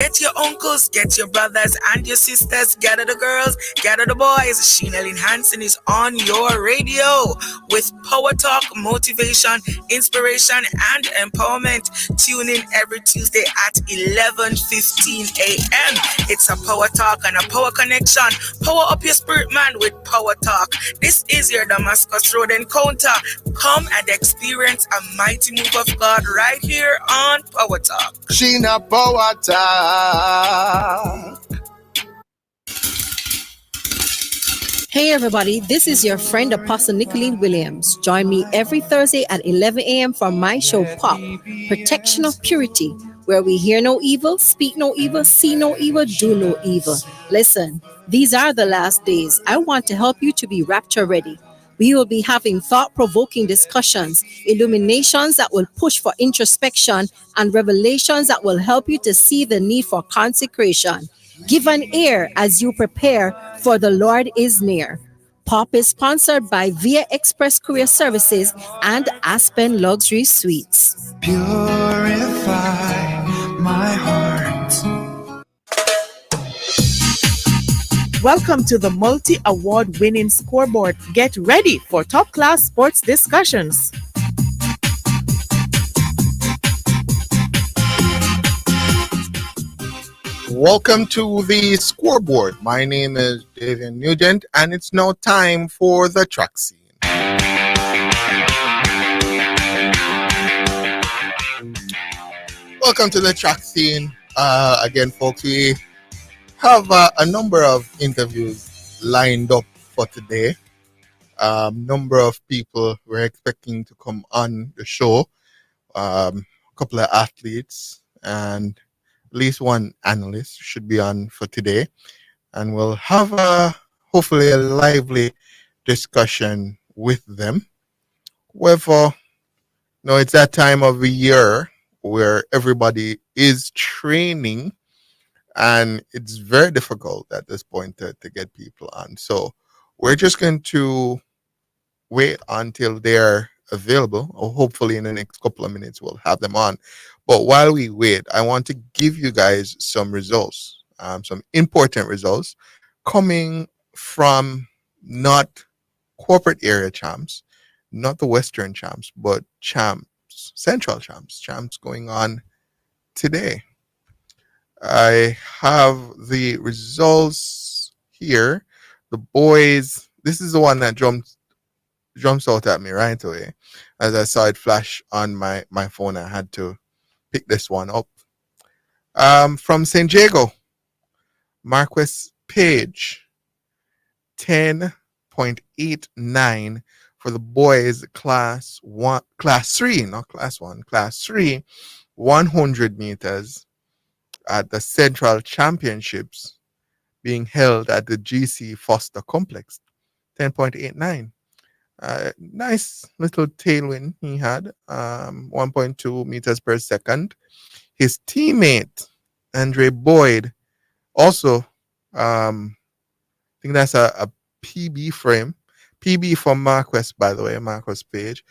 Get your uncles, get your brothers and your sisters, gather the girls, gather the boys. Sheena Lynn Hansen is on your radio with Power Talk, motivation, inspiration, and empowerment. Tune in every Tuesday at 11:15 a.m. It's a Power Talk and a Power Connection. Power up your spirit, man, with Power Talk. This is your Damascus Road encounter. Come and experience a mighty move of God right here on Power Talk. Sheena Power Talk. Hey everybody, this is your friend Apostle Nicolene Williams. Join me every Thursday at 11 a.m. for my show Pop, Protection of Purity, where we hear no evil, speak no evil, see no evil, do no evil. Listen, these are the last days. I want to help you to be rapture ready. We will be having thought-provoking discussions, illuminations that will push for introspection, and revelations that will help you to see the need for consecration. Give an ear as you prepare, for the Lord is near. Pop is sponsored by Via Express Courier Services and Aspen Luxury Suites. Purify my heart. Welcome to the multi-award winning Scoreboard. Get ready for top-class sports discussions. Welcome to the Scoreboard. My name is David Nugent, and it's now time for the track scene. Welcome to the track scene. Again, folks, we have a number of interviews lined up for today. Number of people we're expecting to come on the show. A couple of athletes and at least one analyst should be on for today. And we'll have hopefully a lively discussion with them. However, it's that time of the year where everybody is training, and it's very difficult at this point to get people on. So we're just going to wait until they're available, or hopefully in the next couple of minutes we'll have them on. But while we wait, I want to give you guys some results, some important results coming from not corporate area champs, not the Western champs, but champs, central champs going on today. I have the results here. The boys, this is the one that jumps out at me right away. As I saw it flash on my phone, I had to pick this one up. From San Diego, Marquis Page, 10.89 for the boys, class 3, 100 meters at the Central Championships being held at the GC Foster Complex. 10.89. Nice little tailwind he had, 1.2 meters per second. His teammate, Andre Boyd, also, I think that's a PB frame. PB from Marquis, by the way, Marquis Page.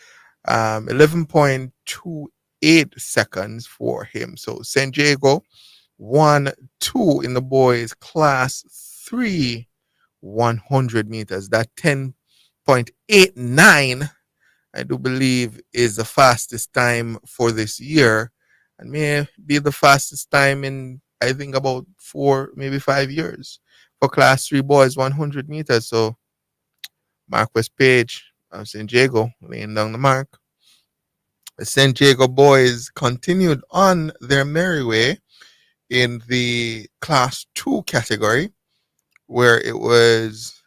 11.28 seconds for him. So San Diego 1-2 in the boys class 3 100 meters. That 10.89, I do believe, is the fastest time for this year, and may be the fastest time in, I think, about 4, maybe 5 years for class 3 boys 100 meters. So Marquis Page of San Diego laying down the mark. The San Diego boys continued on their merry way in the class 2 category, where it was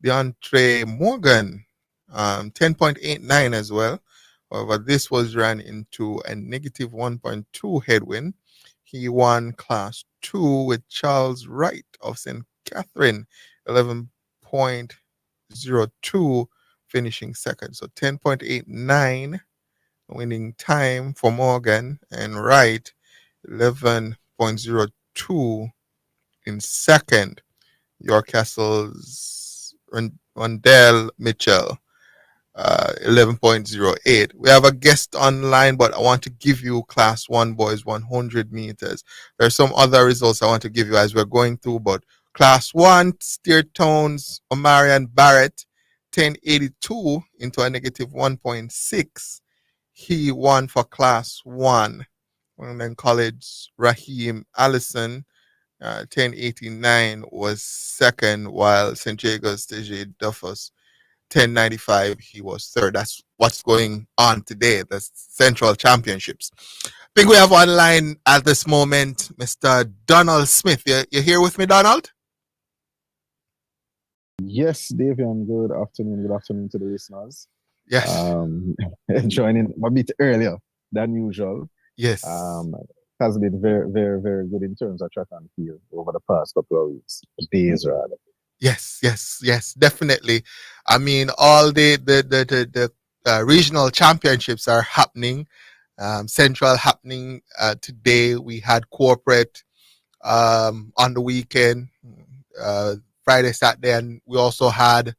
DeAndre Morgan, 10.89 as well. However, this was ran into a negative 1.2 headwind. He won class 2 with Charles Wright of St. Catherine, 11.02, finishing second. So 10.89 winning time for Morgan, and Wright 11.02 in second. York Castle's Rondell Mitchell 11.08. We have a guest online, but I want to give you Class 1 boys 100 meters. There are some other results I want to give you as we're going through, but Class 1, Steer Tones, Omarion Barrett, 1082 into a negative 1.6. He won for Class 1. And then College, Raheem Allison, 1089 was second, while St. Jacobs Teje Duffus 1095 he was third. That's what's going on today, the Central Championships. I think we have online at this moment Mr. Donald Smith. You here with me, Donald? Yes, Davian, good afternoon. Good afternoon to the listeners. Yes. Joining a bit earlier than usual. Yes. Has been very, very, very good in terms of track and field over the past couple of weeks, days rather. Yes, definitely. I mean, all the regional championships are happening. Central happening today. We had corporate on the weekend, Friday, Saturday, and we also had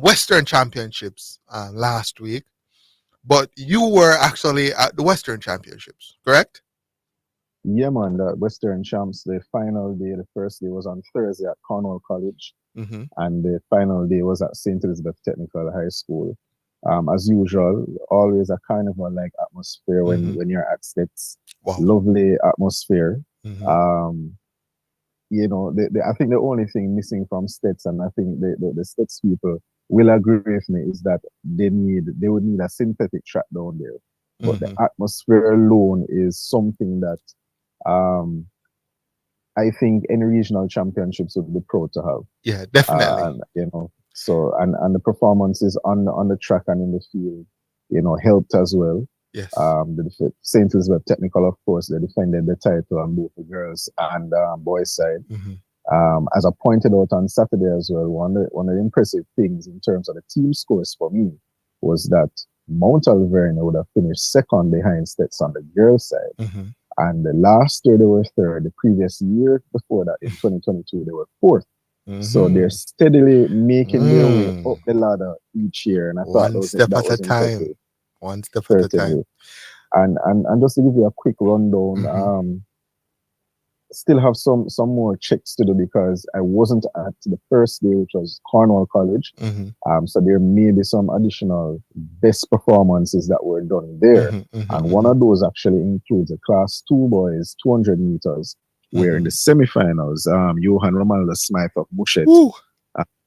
Western Championships last week. But you were actually at the Western Championships, correct? Yeah, man, the Western Champs, the final day, the first day was on Thursday at Cornwall College, and the final day was at St. Elizabeth Technical High School. As usual, always a carnival-like atmosphere when you're at States. Wow. Lovely atmosphere. You know, I think the only thing missing from States, and I think the States people will agree with me, is that they would need a synthetic track down there. But the atmosphere alone is something that I think any regional championships would be proud to have. Yeah, definitely. You know, so and the performances on the track and in the field, you know, helped as well. Yes. The St. Elizabeth Technical, of course, they defended the title on both the girls and boys side. As I pointed out on Saturday as well, one of the impressive things in terms of the team scores for me was that Mount Alvernia would have finished second behind Stets on the girls side. And the last year they were third. The previous year before that, in 2022, they were fourth. So they're steadily making their way up the ladder each year. And I thought one step at a time. One step at a time. And just to give you a quick rundown, still have some more checks to do because I wasn't at the first day, which was Cornwall College. So there may be some additional best performances that were done there. And one of those actually includes a Class 2 boys 200 meters, where in the semifinals, Johan Romaldo Smythe of Mushet,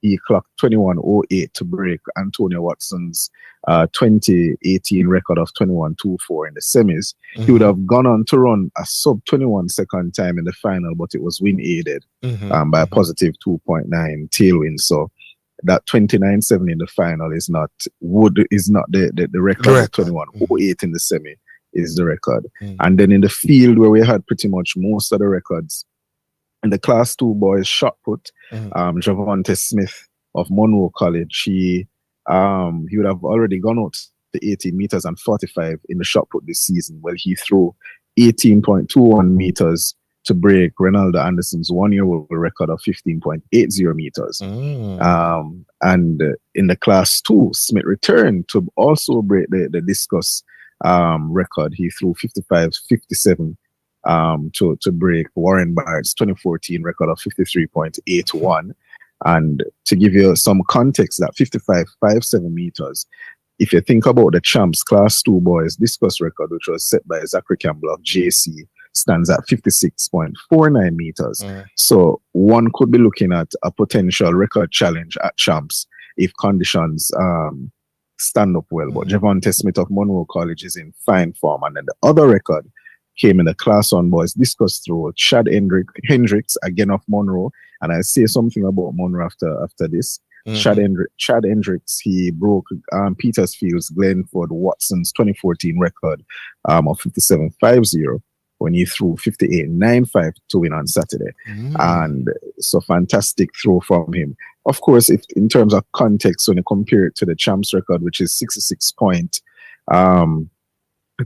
he clocked 21:08 to break Antonio Watson's 2018 record of 21:24 in the semis. He would have gone on to run a sub 21 second time in the final, but it was wind aided by a positive 2.9 tailwind. So that 29.7 in the final is not the record. Of 21:08 in the semi is the record. And then in the field, where we had pretty much most of the records, in the Class 2 boys shot put, Javonte Smith of Monroe College, he would have already gone out to 18 meters and 45 in the shot put this season. Well, he threw 18.21 meters to break Ronaldo Anderson's 1 year world record of 15.80 meters. And in the Class 2, Smith returned to also break the discus record. He threw 55.57 to break Warren Barrett's 2014 record of 53.81. And to give you some context, that 55.57 meters, if you think about the champs Class 2 boys discus record, which was set by Zachary Campbell of JC, stands at 56.49 meters. So one could be looking at a potential record challenge at champs if conditions stand up well. But Javonte Smith of Monroe College is in fine form. And then the other record came in the Class 1 boys discus throw. Chad Hendricks, again of Monroe, and I'll say something about Monroe after this. Chad Hendricks, he broke Petersfield's Glenford Watson's 2014 record of 57.50 when he threw 58.95 to win on Saturday. And so fantastic throw from him. Of course, if in terms of context, when you compare it to the champs record, which is 66 point, I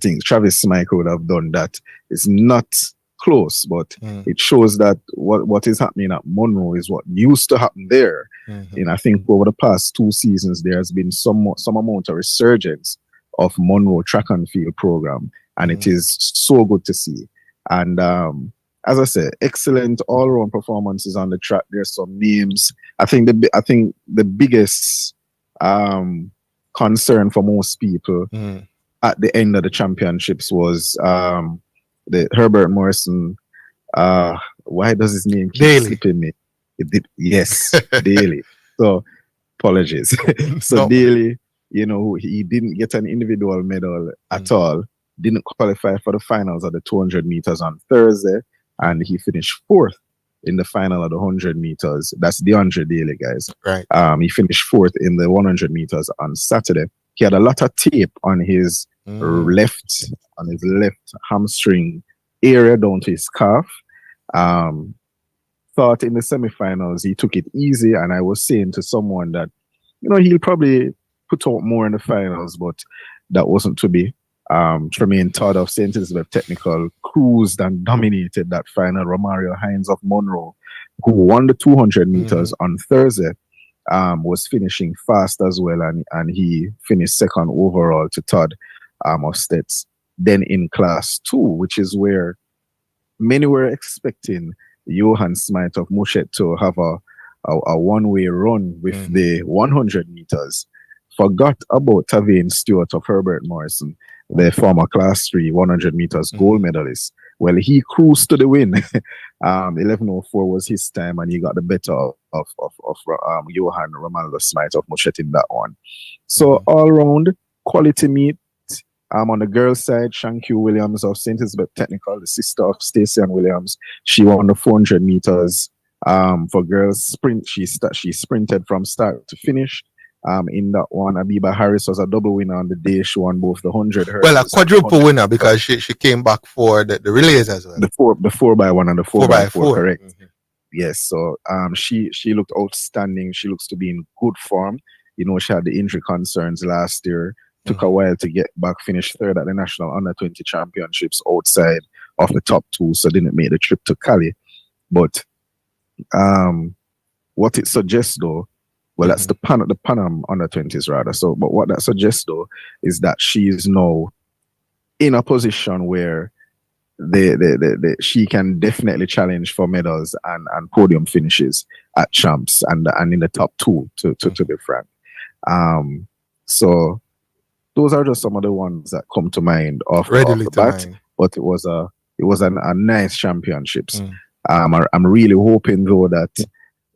think Travis Smythe would have done that. It's not close, but it shows that what is happening at Monroe is what used to happen there. And I think over the past 2 seasons, there has been some amount of resurgence of Monroe track and field program, and it is so good to see. And as I said, excellent all-round performances on the track. There's some names. I think the biggest concern for most people at the end of the championships was the Herbert Morrison. Why does his name keep slipping me? Yes, Daly. So apologies. So Daly, he didn't get an individual medal at all. Didn't qualify for the finals of the 200 meters on Thursday, and he finished 4th in the final of the 100 meters. That's DeAndre Daly, guys. Right. He finished 4th in the 100 meters on Saturday. He had a lot of tape on his left hamstring area down to his calf. Thought in the semifinals he took it easy, and I was saying to someone that he'll probably put out more in the finals, but that wasn't to be. Tremaine Todd of St. Elizabeth Technical cruised and dominated that final. Romario Hines of Monroe, who won the 200 meters on Thursday, was finishing fast as well, and he finished 2nd overall to Todd of Stets. Then in class 2, which is where many were expecting Johan Smythe of Mushet to have a one-way run with the 100 meters. Forgot about Tavane Stewart of Herbert Morrison, the former class 3 100 meters gold medalist. Well, he cruised to the win. 11:04 was his time, and he got the better of Johan Romaldo Smythe of Mushet in that one. So all round quality meet. On the girls' side, Shanku Williams of St. Elizabeth Technical, the sister of Stacey Ann Williams, she won the 400 meters. For girls sprint, she sprinted from start to finish. In that one, Abiba Harris was a double winner on the day. She won both the 100 hurdles. Well, a quadruple winner because she came back for the relays as well. The 4x1 and the 4x4, correct? Yes. So she looked outstanding. She looks to be in good form. She had the injury concerns last year. Took a while to get back, finished 3rd at the National Under-20 Championships outside of the top 2, so didn't make the trip to Cali. But what it suggests, though, well, that's the Panam Under-20s, rather. So, but what that suggests, though, is that she is now in a position where she can definitely challenge for medals and podium finishes at champs and in the top 2, to be frank. So those are just some of the ones that come to mind off the bat. But it was a nice championships. I'm really hoping, though, that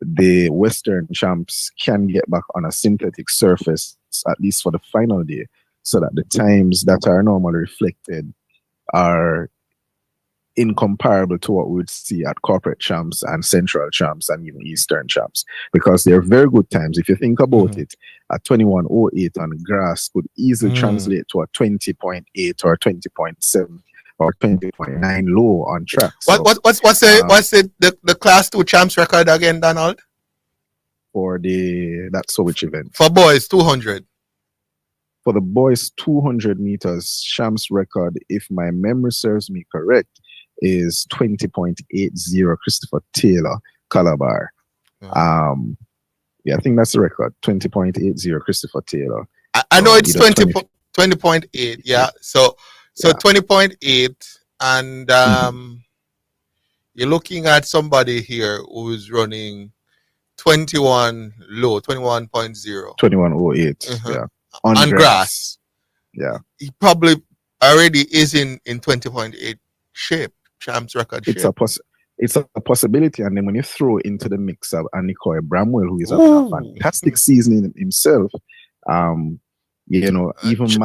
the Western champs can get back on a synthetic surface, at least for the final day, so that the times that are normally reflected are incomparable to what we would see at corporate champs and central champs and even Eastern champs, because they're very good times. If you think about it, a 21:08 on grass could easily translate to a 20.8 or 20.7 or 20.9 low on track. So, what's the class 2 champs record again, Donald? For which event? For boys 200. For the boys 200 meters, champs record, if my memory serves me correct, is 20.80 Christopher Taylor Calabar. I think that's the record, 20.80 Christopher Taylor. I know it's 20.8, yeah. So 20.8, and you're looking at somebody here who's running 21 low, 21.0. 21:08, yeah. On grass. Yeah. He probably already is in 20.8 shape, champs record shape. It's a possibility, and then when you throw into the mix of Nicole Bramwell, who is a fantastic season in himself, even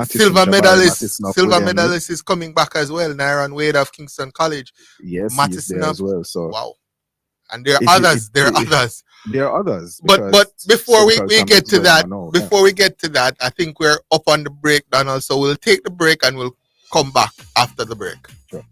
silver medalist is coming back as well. Nyron Wade of Kingston College. Yes, he's there as well. So wow, and there are others. There are others. But before we get to that, I think we're up on the break, Donald. So we'll take the break and we'll come back after the break. Sure.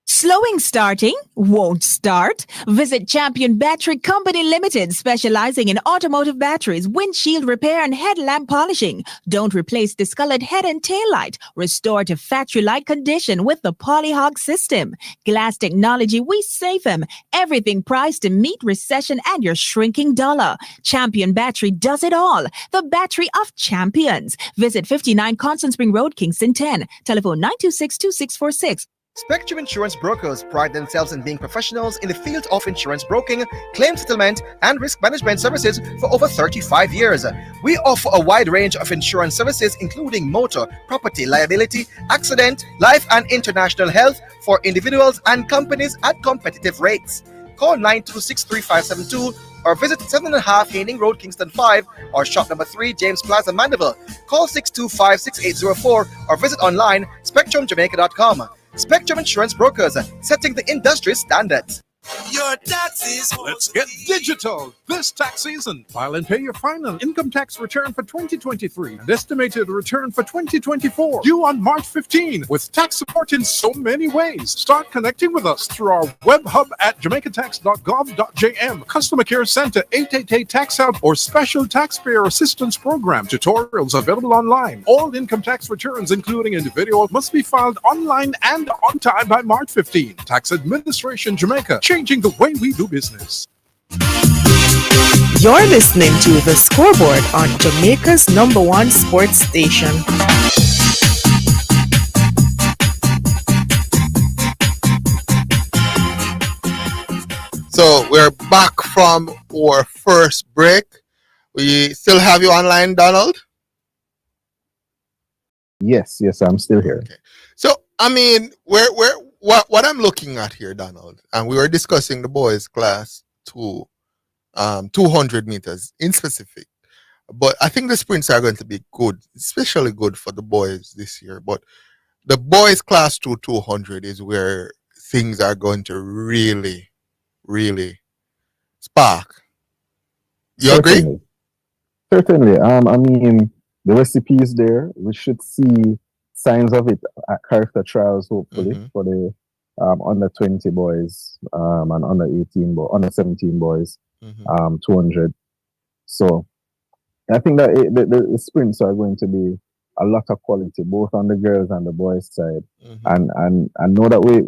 Slow Slowing starting? Won't start? Visit Champion Battery Company Limited, specializing in automotive batteries, windshield repair, and headlamp polishing. Don't replace discolored head and tail light. Restore to factory-like condition with the Polyhog system. Glass technology, we save them. Everything priced to meet recession and your shrinking dollar. Champion Battery does it all. The battery of champions. Visit 59 Constant Spring Road, Kingston 10. Telephone 926-2646. Spectrum Insurance Brokers pride themselves in being professionals in the field of insurance broking, claim settlement, and risk management services for over 35 years. We offer a wide range of insurance services including motor, property, liability, accident, life, and international health for individuals and companies at competitive rates. Call 926-3572 or visit 7.5 Haining Road, Kingston 5 or shop number 3, James Plaza, Mandeville. Call 625-6804 or visit online spectrumjamaica.com. Spectrum Insurance Brokers, setting the industry standards. Your taxes. Let's get digital this tax season. File and pay your final income tax return for 2023 and estimated return for 2024 due on March 15 with tax support in so many ways. Start connecting with us through our web hub at jamaicatax.gov.jm, Customer Care Center 888 Tax Help, or Special Taxpayer Assistance Program. Tutorials available online. All income tax returns, including individual, must be filed online and on time by March 15. Tax Administration Jamaica, changing the way we do business. You're listening to The Scoreboard on Jamaica's #1 sports station. So we're back from our first break. We still have you online, Donald? Yes, I'm still here. Okay. So I mean, what I'm looking at here, Donald, and we were discussing the boys' class 200 meters in specific. But I think the sprints are going to be good, especially good for the boys this year. But the boys' class 200 is where things are going to really, really spark. You agree? Certainly. I mean, the recipe is there. We should see signs of it at character trials, hopefully, for the under 20 boys and under 17 boys, 200. So I think that the sprints are going to be a lot of quality, both on the girls and the boys side. And I know that we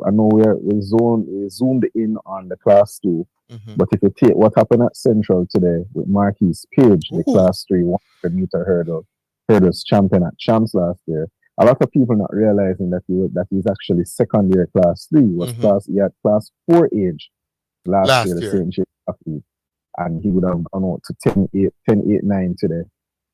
zoomed in on the class 2. But if you take what happened at Central today with Marquise Page, the class 3 100 meter hurdles champion at Champs last year, a lot of people not realizing that he's actually second year class 3. He had class 4 age last year, the St. James athlete, and he would have gone out to 10.8.9 today,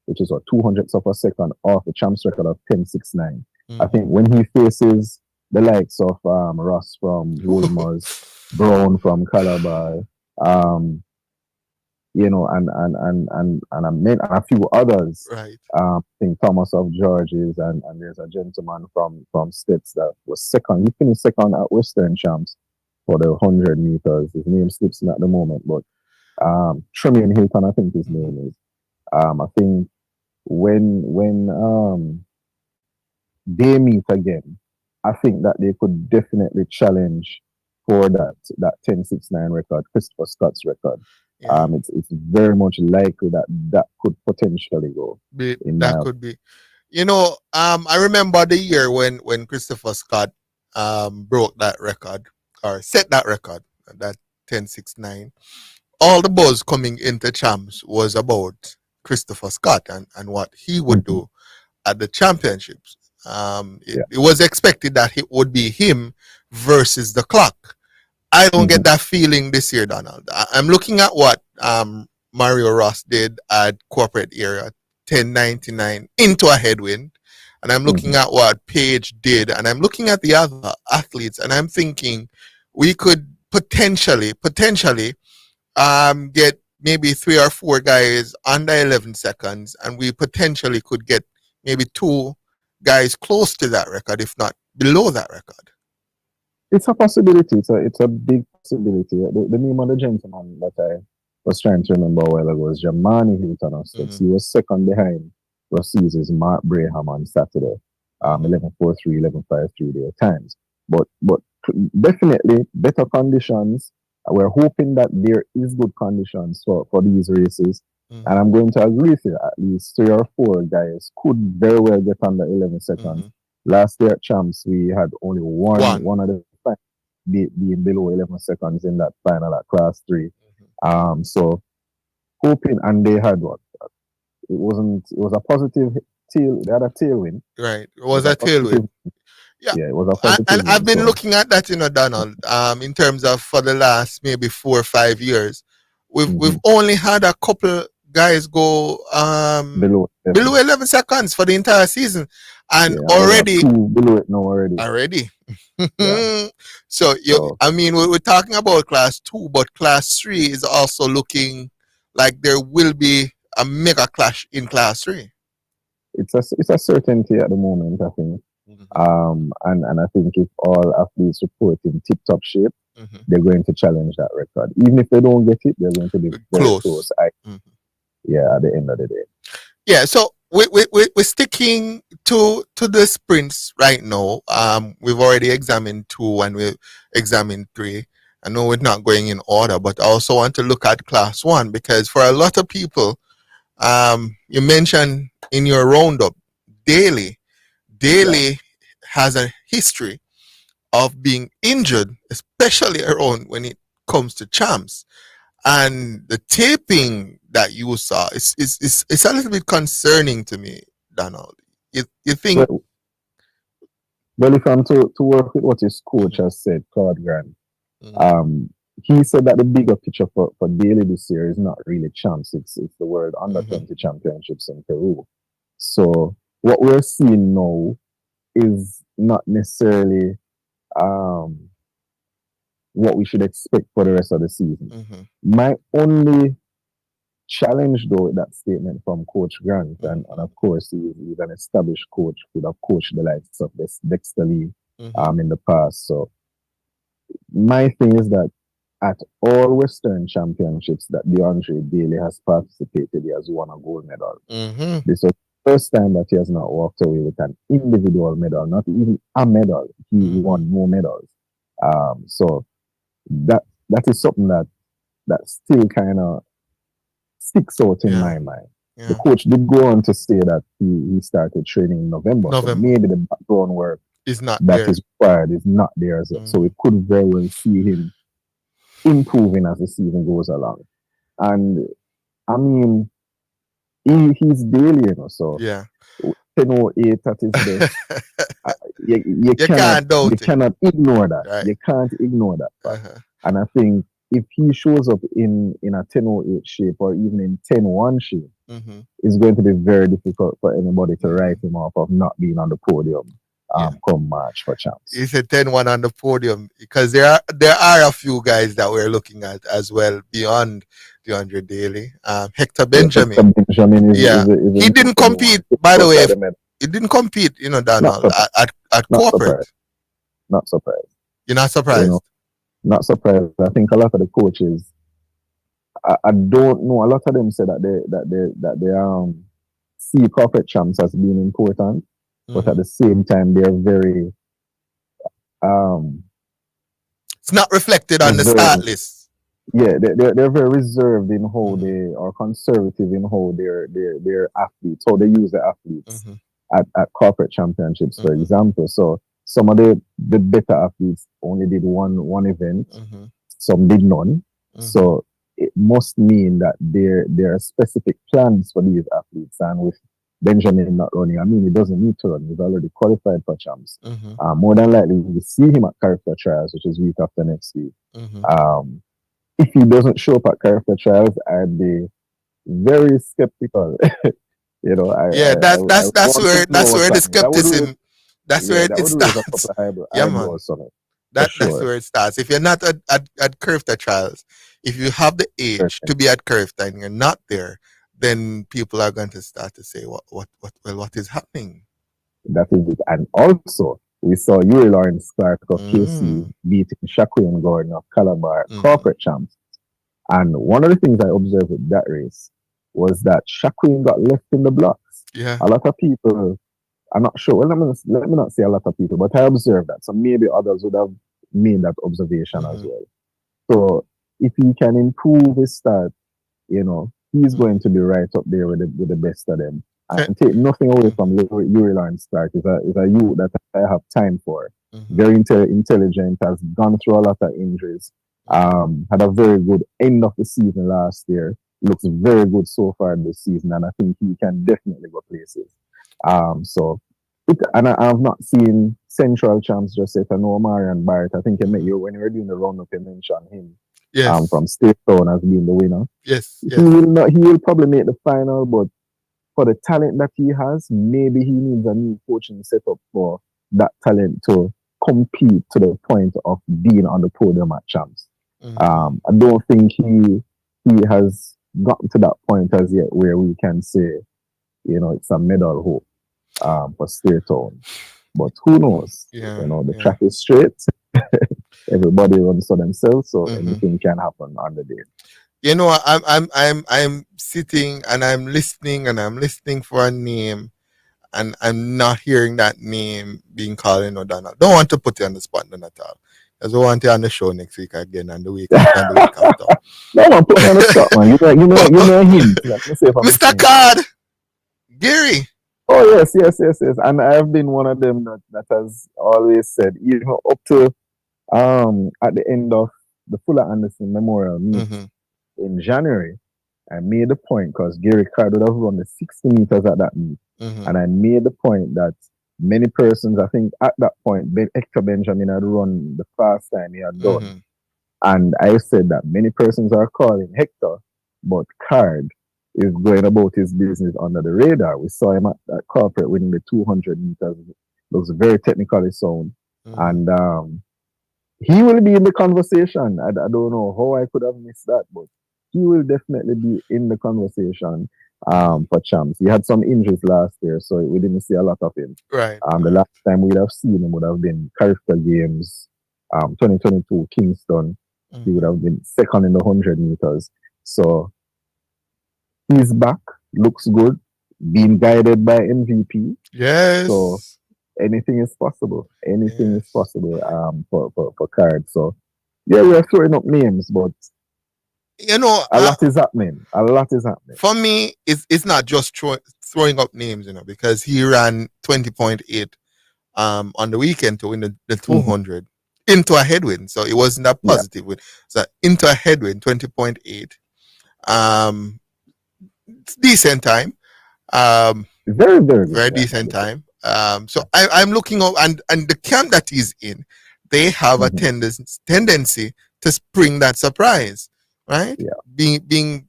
which is 200ths of a second off the champs record of 10.6.9. I think when he faces the likes of Ross from Wolmer's, Brown from Calabar, and a few others. Right. I think Thomas of George's and there's a gentleman from States that was second. He finished second at Western Champs for the 100 meters. His name slips me at the moment, but Tremaine Hilton, I think his name is. I think when they meet again, I think that they could definitely challenge for that 10.6.9 record, Christopher Scott's record. Yeah. It's very much likely that could potentially go. That could be. I remember the year when Christopher Scott broke that record or set that record, that 10.6.9. All the buzz coming into champs was about Christopher Scott and what he would do at the championships. It was expected that it would be him versus the clock. I don't get that feeling this year, Donald. I'm looking at what Mario Ross did at corporate area, 10.99 into a headwind. And I'm looking at what Page did. And I'm looking at the other athletes. And I'm thinking we could potentially get maybe 3 or 4 guys under 11 seconds. And we potentially could get maybe 2 guys close to that record, if not below that record. It's a possibility. It's a big possibility. The name of the gentleman that I was trying to remember a while ago was Jamani Hilton of States. He was second behind Rossi's Mark Braham on Saturday. 11.43, 11.53 their times. But definitely better conditions. We're hoping that there is good conditions for these races. And I'm going to agree with you. At least 3 or 4 guys could very well get under 11 seconds. Last year at Champs, we had only one of the being below 11 seconds in that final at Class 3. So hoping, and they had what? It was a positive tail. They had a tailwind. Right. It was a tailwind. Yeah, it was a positive. And I've been looking at that, Donald, in terms of for the last maybe 4 or 5 years. We've only had a couple guys go below 11 seconds for the entire season. And already below it now already. So I mean we're talking about Class 2, but Class 3 is also looking like there will be a mega clash in Class 3. It's a certainty at the moment, I think. And I think if all athletes report in tip-top shape, they're going to challenge that record. Even if they don't get it, they're going to be very close. Yeah, at the end of the day. Yeah, so we're sticking to the sprints right now. We've already examined 2 and we've examined 3. I know we're not going in order, but I also want to look at Class 1 because for a lot of people, you mentioned in your roundup, Daly has a history of being injured, especially around when it comes to Champs. And the taping that you saw it's a little bit concerning to me, Donald. You think? Well, if I'm to work with what his coach has said, Claude Grant, he said that the bigger picture for Daly this year is not really Champs. It's the World Under-20 Championships in Peru. So what we're seeing now is not necessarily what we should expect for the rest of the season. My only challenge, though, with that statement from Coach Grant, and of course he's an established coach, could have coached the likes of Dexter Lee in the past. So my thing is that at all Western Championships that DeAndre Daly has participated, he has won a gold medal. This was the first time that he has not walked away with an individual medal, not even a medal. He won more medals. So that is something that still kind of sticks out in my mind. The coach did go on to say that he started training in November. So maybe the background work is not required is not there as well. So we could very well see him improving as the season goes along. And I mean, he's Daly, so 10:08 at his best. You cannot ignore that. Right. You can't ignore that. And I think if he shows up in a 10:08 shape or even in 10:1 shape, it's going to be very difficult for anybody to write him off of not being on the podium come March for Champs. He said 10-1 on the podium because there are a few guys that we're looking at as well beyond DeAndre Daly. Hector Benjamin. He didn't compete, by the way. He didn't compete, Donald, at corporate. Not surprised. You're not surprised? Not surprised. I think a lot of the coaches, I don't know. A lot of them say that they see corporate champs as being important, but at the same time they're very it's not reflected on the start list. Yeah, they're very reserved in how they are conservative in how their athletes, how they use the athletes at corporate championships, for example. So some of the better athletes only did one event, some did none. So it must mean that there are specific plans for these athletes. And with Benjamin not running, I mean, he doesn't need to run. He's already qualified for champs. More than likely, we will see him at character trials, which is week after next week. If he doesn't show up at character trials, I'd be very skeptical. That's where the skepticism. That's where it starts. That's where it starts. If you're not at Curveta trials, if you have the age to be at Curveta and you're not there, then people are going to start to say, what is happening? That is it. And also, we saw Yuri Lawrence Clark of KC beating Shaquille Gordon of Calabar corporate champs. And one of the things I observed with that race was that Shaquille got left in the blocks. Yeah. A lot of people, I'm not sure. Well, let me not say a lot of people, but I observed that. So maybe others would have made that observation as well. So if he can improve his start, he's going to be right up there with the best of them. And take nothing away from Yuri Lawrence Stark. Is a youth that I have time for. Very intelligent, has gone through a lot of injuries. Had a very good end of the season last year. Looks very good so far this season, and I think he can definitely go places. And I have not seen Central champs just yet. I know Marion Barrett. I think when you were doing the roundup, you mentioned him. Yes. From State Town as being the winner. Yes. He will probably make the final, but for the talent that he has, maybe he needs a new coaching setup for that talent to compete to the point of being on the podium at champs. I don't think he has gotten to that point as yet where we can say, it's a medal hope for State Town. But who knows? The track is straight. Everybody runs for themselves, so anything can happen on the day. I'm sitting and I'm listening for a name, and I'm not hearing that name being called in O'Donnell. Don't want to put you on the spot none at all. I just want you on the show next week again and the week after. No one put me on the spot, man. You know him. Mr. Card, Gary. Oh yes. And I've been one of them that has always said, up to at the end of the Fuller Anderson Memorial meet in January, I made the point because Gary Card would have run the 60 meters at that meet. And I made the point that many persons, I think at that point, Hector Benjamin had run the fast time he had done. And I said that many persons are calling Hector, but Card is going about his business under the radar. We saw him at corporate winning the 200 meters. It was very technically sound. And he will be in the conversation. I don't know how I could have missed that, but he will definitely be in the conversation for champs. He had some injuries last year, so we didn't see a lot of him. Right. The last time we'd have seen him would have been Carifta Games, 2022 Kingston. He would have been second in the 100 meters. So he's back, looks good, being guided by MVP. Yes. So anything is possible. Anything is possible for Card. So yeah, we are throwing up names, but a lot is happening. For me, it's not just throwing up names, because he ran 20.8 on the weekend to win the 200 into a headwind. So it wasn't a positive win. So into a headwind, 20.8. Decent time. Very, very good. Very decent time. So I'm looking up, and the camp that he's in, they have a tendency to spring that surprise, right? Yeah. Being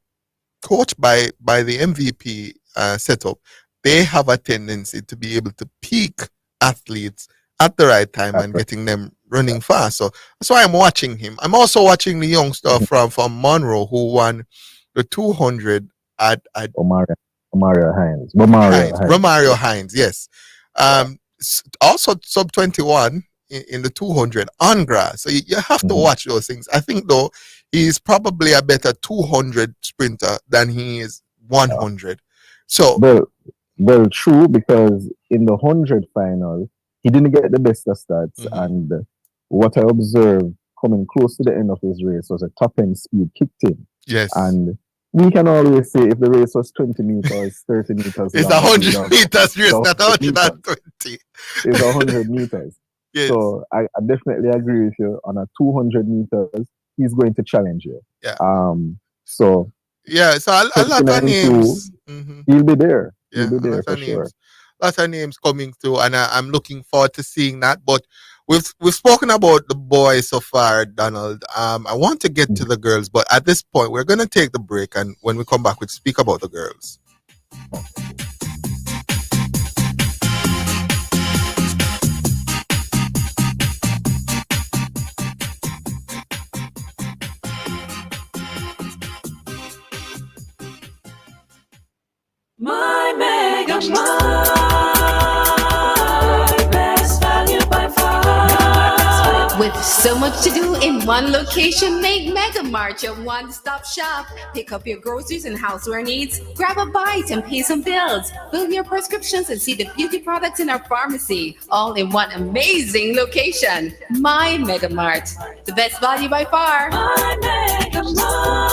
coached by the MVP setup, they have a tendency to be able to peak athletes at the right time and getting them running fast. So that's why I'm watching him. I'm also watching the youngster from Monroe who won the 200 at Romario Hines, yes. Also sub 21 in the 200 on grass. So you have to watch those things. I think though he's probably a better 200 sprinter than he is 100. So well, true, because in the 100 final he didn't get the best of stats, and what I observed coming close to the end of his race was a top end speed kicked in. Yes, and we can always say if the race was 20 meters, 30 meters, it's 100 meters race, not 120. It's 100 meters. Yes. So I definitely agree with you. On a 200 meters, he's going to challenge you. Yeah. So a lot of names. He'll be there. Yeah, he'll be there for sure. Lots of names coming through, and I'm looking forward to seeing that. But we've spoken about the boys so far, Donald. I want to get to the girls, but at this point, we're going to take the break, and when we come back, we'll speak about the girls. My Mega Mart, best value by far. With So much to do in one location. Make Mega Mart your one-stop shop. Pick up your groceries and houseware needs. Grab a bite and pay some bills. Fill your prescriptions and see the beauty products in our pharmacy. All in one amazing location. My Mega Mart. The best value by far. My Mega Mart.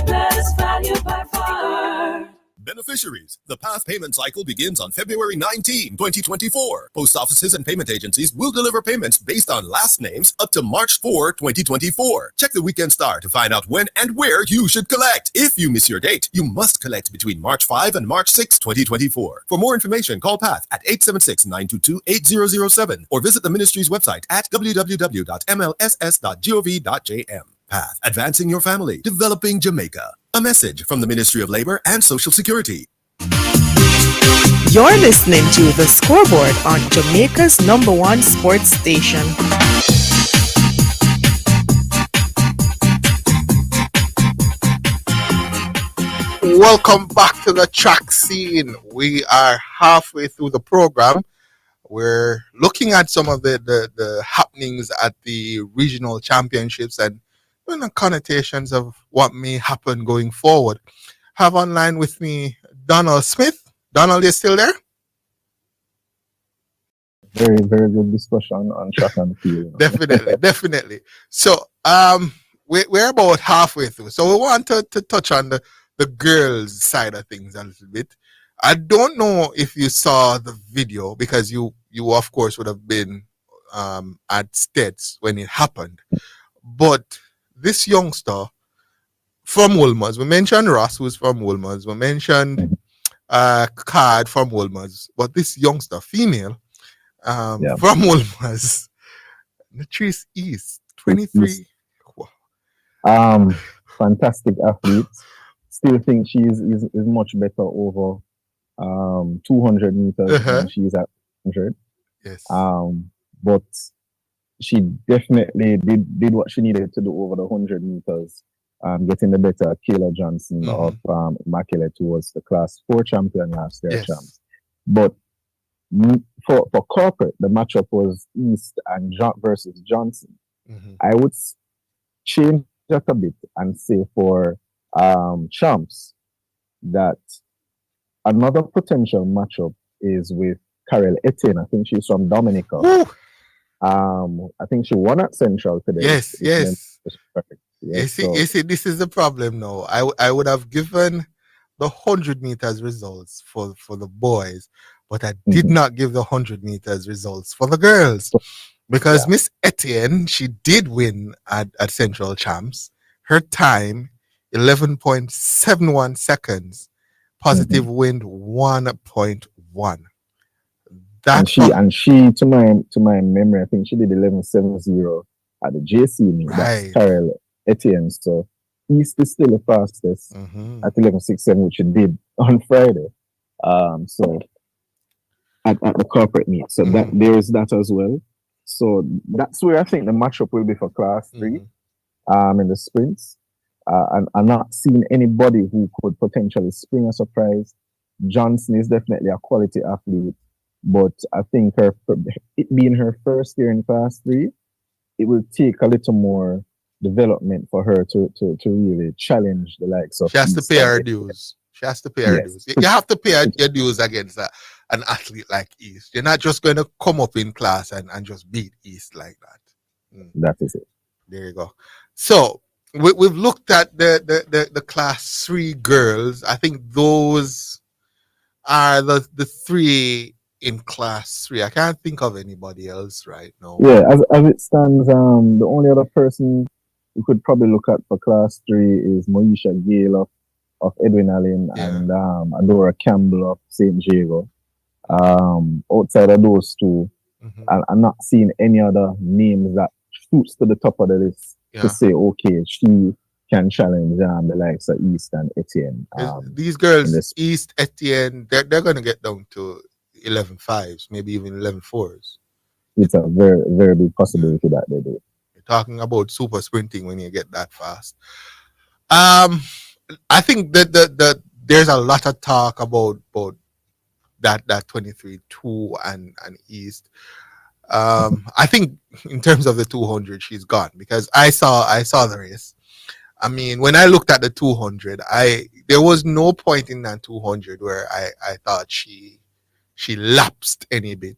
Best value by far. Beneficiaries. The PATH payment cycle begins on February 19, 2024. Post offices and payment agencies will deliver payments based on last names up to March 4, 2024. Check the Weekend Star to find out when and where you should collect. If you miss your date, you must collect between March 5 and March 6, 2024. For more information, call PATH at 876-922-8007 or visit the ministry's website at www.mlss.gov.jm. PATH, advancing your family, developing Jamaica. A message from the Ministry of Labor and Social Security. You're listening to The Scoreboard on Jamaica's #1 sports station. Welcome back to the track scene. We are halfway through the program. We're looking at some of the happenings at the regional championships and the connotations of what may happen going forward. Have online with me Donald Smith. Donald, you still there? Very, very good discussion on track and field. Definitely. So we're about halfway through. So we want to touch on the girls' side of things a little bit. I don't know if you saw the video because you of course would have been at States when it happened. But this youngster from Wolmer's, we mentioned Ross, who's from Wolmer's, we mentioned Card from Wolmer's, but this youngster, female, from Wolmer's, Latrice East, 23. Fantastic athlete. Still think she is much better over 200 meters than she is at 100. Yes. But she definitely did what she needed to do over the 100 meters, getting the better Kayla Johnson of Immaculate, who was the Class 4 champion last year. Yes. But for corporate, the matchup was East and versus Johnson. I would change that a bit and say for champs that another potential matchup is with Carol Etienne. I think she's from Dominica. Woo! I think she won at Central today. Yes. Perfect. You see, this is the problem now. I would have given the 100 meters results for the boys, but I did not give the 100 meters results for the girls because Miss Etienne, she did win at Central Champs. Her time 11.71 seconds. Positive wind 1.1. And she to my memory, I think she did 11.70 at the JC meet. Right. That's Carol Etienne. So East is still the fastest at 11.67, which she did on Friday. So at the corporate meet. So that there is that as well. So that's where I think the matchup will be for Class 3 in the sprints. And I'm not seeing anybody who could potentially spring a surprise. Johnson is definitely a quality athlete, but I think it being her first year in Class 3, it will take a little more development for her to really challenge the likes of. She has to pay her dues. You have to pay your dues against an athlete like East. You're not just going to come up in class and just beat East like that. That is it. There you go. So we've looked at the Class 3 girls. I think those are the three in Class 3. I can't think of anybody else right now. Yeah, as it stands, the only other person we could probably look at for Class 3 is Moesha Gale of Edwin Allen and Adora Campbell of St. Jago. Outside of those two, I'm not seeing any other names that shoots to the top of the list to say, okay, she can challenge the likes of East and Etienne. These girls, East, Etienne, they're going to get down to 11.5s, maybe even 11.4s. It's a very, very big possibility that they do. You're talking about super sprinting when you get that fast. I think that there's a lot of talk about that 23-2 and East. I think in terms of the 200, she's gone because I saw the race. I mean, when I looked at the 200, there was no point in that 200 where I thought she lapsed any bit.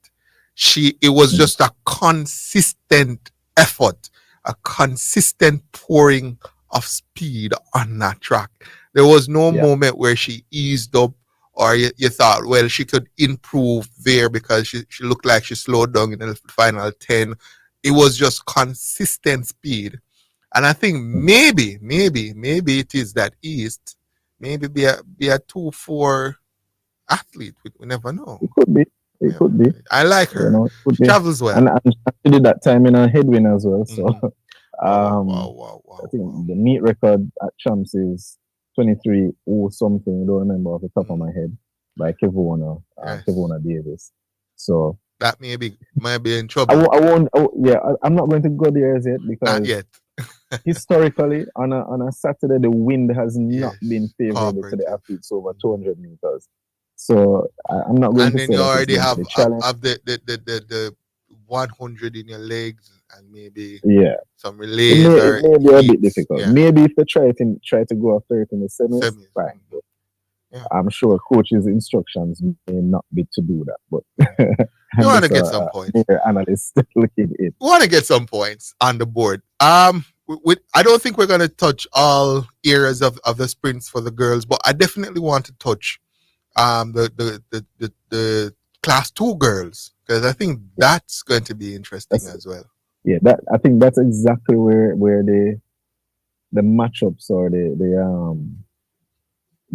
It was just a consistent effort, a consistent pouring of speed on that track. There was no moment where she eased up or you thought, well, she could improve there because she looked like she slowed down in the final 10. It was just consistent speed. And I think maybe it is that East, maybe be a 2-4 athlete. We never know. It could be. It could be. I like her. You know, it could She be. travels well. And she did that time in a headwind as well. So Wow. I think the meet record at Champs is 23 or something. I don't remember off the top of my head by Kevona Davis. So that might be in trouble. I won't. I'm not going to go there as yet because not yet. Historically, on a Saturday, the wind has not been favorable to the athletes over 200 meters. So I'm not going to say. And then you already have the 100 in your legs and maybe some It relays. may be a bit difficult. Yeah. Maybe if they try to go after it in the semis, fine. But I'm sure coach's instructions may not be to do that. But you want to get some points. Analysts looking at it. We want to get some points on the board. I don't think we're going to touch all areas of the sprints for the girls, but I definitely want to touch the class 2 girls because I think that's going to be interesting as well. Yeah, I think that's exactly where the matchups or the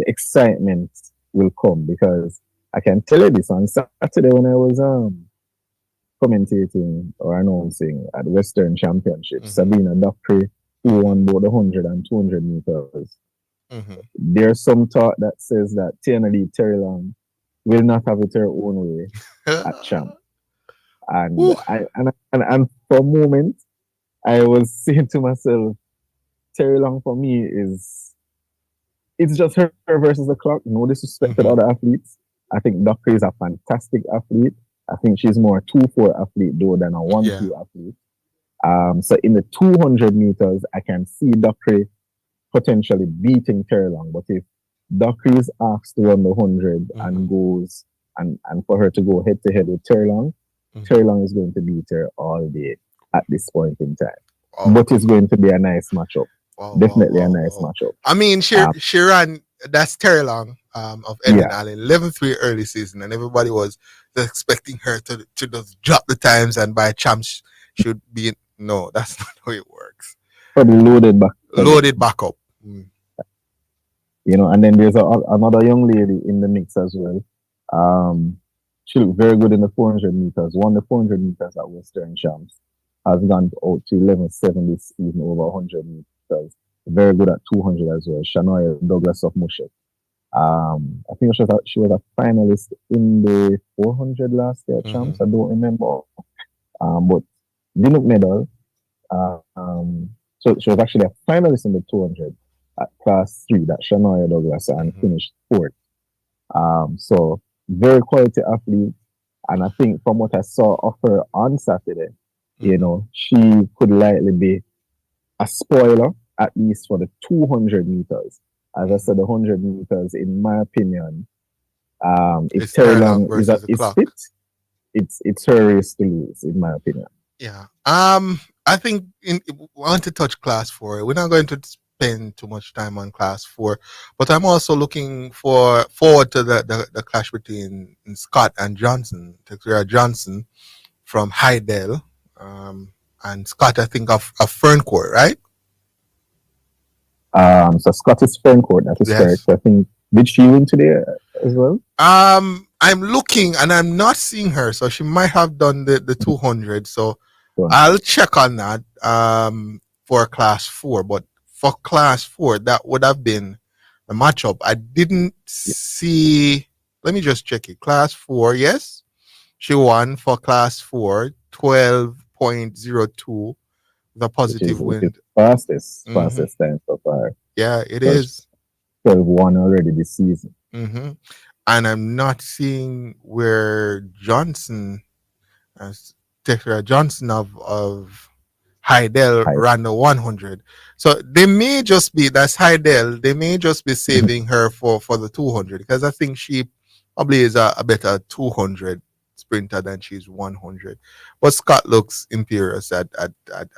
excitement will come, because I can tell you this, on Saturday when I was commentating or announcing at the Western Championship, Sabina Dockery, who won both the 100 and 200 meters. There's some thought that says that Tierney Terry Long will not have it her own way at Champ. And for a moment, I was saying to myself, Terry Long for me it's just her versus the clock. No disrespect to other athletes. I think Dockery is a fantastic athlete. I think she's more a 2-4 athlete though than a 1-2 athlete. So in the 200 meters, I can see Dockery potentially beating Terry Long. But if Dockery is asked to run the 100 and goes and for her to go head to head with Terry Long, Terry Long is going to beat her all day at this point in time. But it's going to be a nice matchup. Definitely a nice matchup. I mean, she ran, that's Terry Long of Ellen Allen, 11-3 early season, and everybody was expecting her to just drop the times and by Champs should be. No, that's not how it works. Probably loaded back up. You know, and then there's another young lady in the mix as well. She looked very good in the 400 meters. Won the 400 meters at Western Champs. Has gone out to 11-7 this season over 100 meters. Very good at 200 as well. Shanoya Douglas of Mushet. I think she was a finalist in the 400 last year at Champs. I don't remember. But didn't medal. So she was actually a finalist in the 200 at class 3, that Shanoya Douglas, and finished 4th. So very quality athlete. And I think from what I saw of her on Saturday, you know, she could likely be a spoiler, at least for the 200 meters. As I said, the 100 meters, in my opinion, if Terry Long is fit, it's her race to lose, in my opinion. Yeah. I think we want to touch class 4. We're not going to spend too much time on class 4, but I'm also looking forward to the clash between Scott and Johnson. Texera Johnson from Hydel, and Scott, I think, of Ferncourt, right? So Scott is Ferncourt, that is correct. I think, did she win today as well? I'm looking and I'm not seeing her, so she might have done the 200. So I'll check on that for class 4. But for class 4, that would have been the matchup. I didn't see. Let me just check it. Class 4, yes, she won for class 4, 12.02. The positive win. Fastest time so far. Yeah, it is. 12-1 already this season. And I'm not seeing where Johnson has. Tekra Johnson of Heidel ran the 100. So they may just be, that's Heidel, they may just be saving her for the 200 because I think she probably is a better 200 sprinter than she's 100. But Scott looks imperious at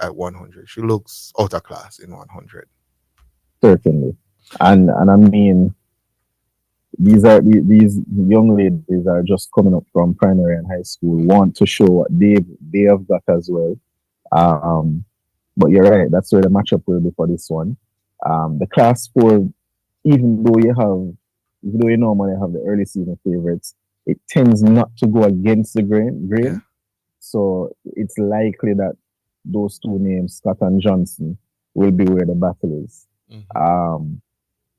100. She looks out of class in 100. Certainly. And I mean, these young ladies are just coming up from primary and high school, want to show what they have got as well. But you're right, that's where the matchup will be for this one. The class 4, even though you normally have the early season favorites, it tends not to go against the grain. Yeah. So it's likely that those two names, Scott and Johnson, will be where the battle is.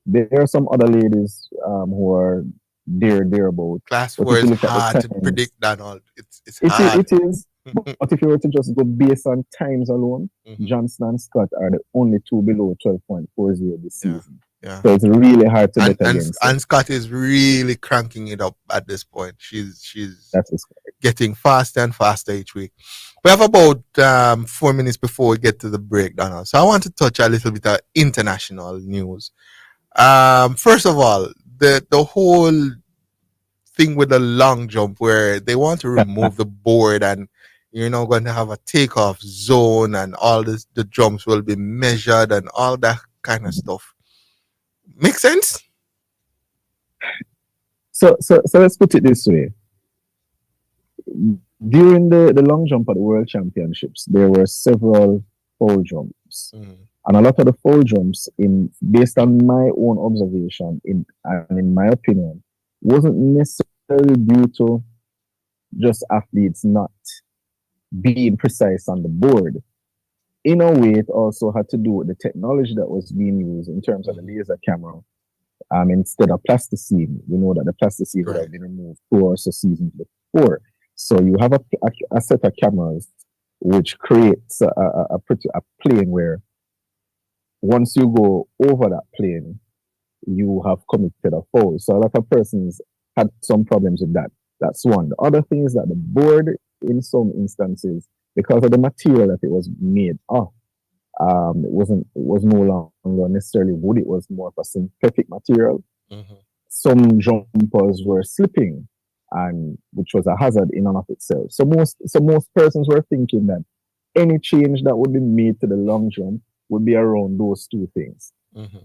There are some other ladies who are thereabout. Class 4 is hard to predict, Donald. It's hard. It is. But if you were to just go based on times alone, Johnson and Scott are the only two below 12.40 this season. Yeah. So it's really hard to bet against. And Scott is really cranking it up at this point. She's getting faster and faster each week. We have about 4 minutes before we get to the break, Donald. So I want to touch a little bit of international news. First of all, the whole thing with the long jump where they want to remove the board and you're now going to have a takeoff zone and all this, the jumps will be measured and all that kind of stuff. Make sense? So let's put it this way. During the long jump at the World Championships, there were several foul jumps. And a lot of the foul jumps, based on my own observation, in my opinion, wasn't necessarily due to just athletes not being precise on the board. In a way, it also had to do with the technology that was being used in terms of the laser camera instead of plasticine. We know that the plasticine would have been removed 2 or so seasons before. So you have a set of cameras which creates a plane where once you go over that plane, you have committed a foul. So a lot of persons had some problems with that. That's one. The other thing is that the board, in some instances, because of the material that it was made of, it was no longer necessarily wood. It was more of a synthetic material. Some jumpers were slipping, and which was a hazard in and of itself. So most persons were thinking that any change that would be made to the long jump would be around those two things.